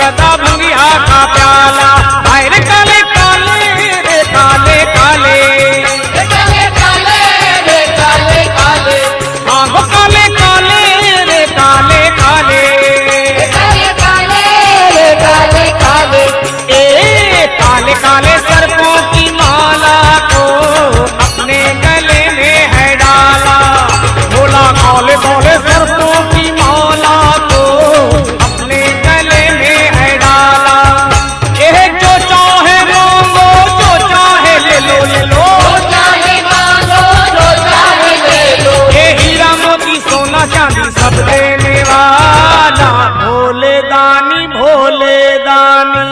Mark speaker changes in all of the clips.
Speaker 1: सदा भंगिया का प्याला। हाय रे काले काले रे काले काले,
Speaker 2: काले काले रे काले काले,
Speaker 1: हाँ वो काले काले रे काले काले,
Speaker 2: काले काले रे काले काले।
Speaker 1: ए काले काले सर्पों की माला को अपने गले में है डाला। बोला काले काले सर्पों की माला को अपने गले में है डाला। ये जो चाहे मांगो, जो चाहे ले लो ले लो,
Speaker 2: जो चाहे मांगो जो चाहे ले लो।
Speaker 1: ये हीरा मोती सोना चांदी सब देने वाला भोले दानी भोले दानी।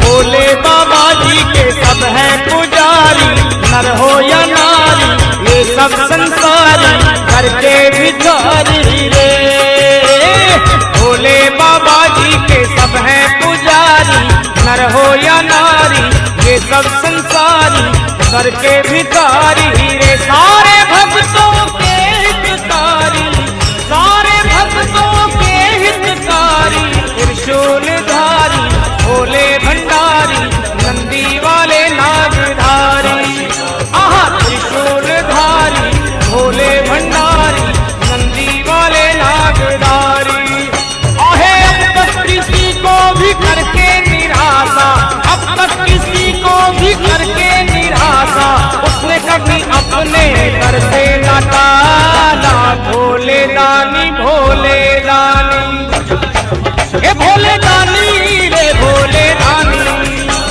Speaker 1: भोले बाबा जी के सब है पुजारी, नर हो या नारी ये सब संसारी घर के भिखारी रे। भोले बाबा जी के सब है पुजारी, नर हो या नारी ये सब संसारी घर के भिखारी रे। सारे भक्तों के हितकारी, सारे भक्तों के हितकारी, त्रिशूलधारी भोले भंडारी, नंदी वाले नागधारी। आहा त्रिशूलधारी भोले भंडारी, नंदी वाले नागधारी। आहे अब तक किसी को भी करके निराशा, अब तक किसी को भी करके निराशा, उसने कभी अपने घर से न टाला। भोले दानी भोले दानी, ये भोले दानी रे भोले दानी,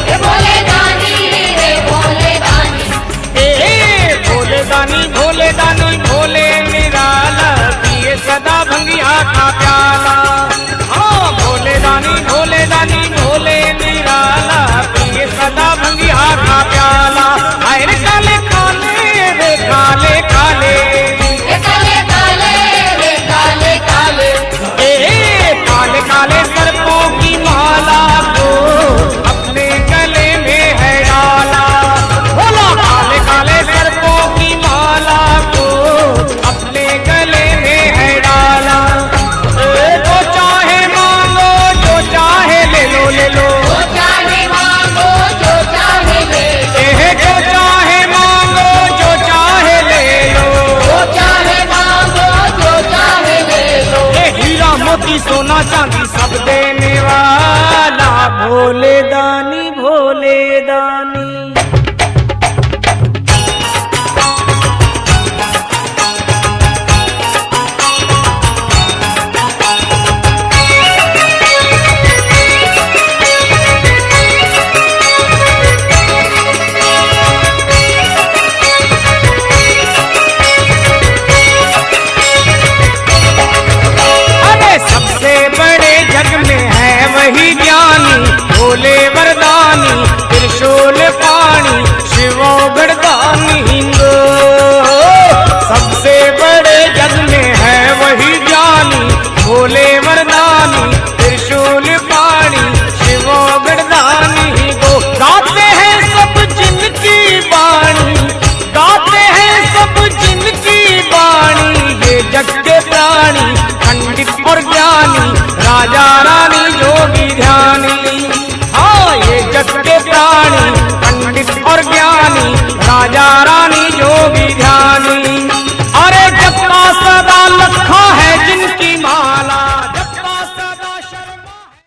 Speaker 2: ये भोले दानी रे भोले दानी।
Speaker 1: भोले दानी भोले दानी भोले निराला, पिए सदा भंगिया का प्याला। हाँ भोले दानी भोले दानी भोले निराला, पिए सदा भंगिया का प्याला। हाय रे काले काले रे काले काले,
Speaker 2: काले काले रे काले काले,
Speaker 1: काले काले सर्पों की माला को अपने गले में है डाला। बोला काले काले सर्पों की माला को अपने गले में है डाला। जो चाहे मांगो, जो चाहे ले लो ले लो,
Speaker 2: जो चाहे मांगो जो चाहे ले लो।
Speaker 1: जो चाहे मांगो, जो चाहे ले लो,
Speaker 2: जो चाहे मांगो जो चाहे ले लो।
Speaker 1: ये हीरा मोती सोना चांदी सब देने वाला भोले दानी भोले दानी। अरे सबसे बड़े जग में है वही ज्ञानी, भोले वरदानी, त्रिशूल पाणी, शिवो गढ़दानी।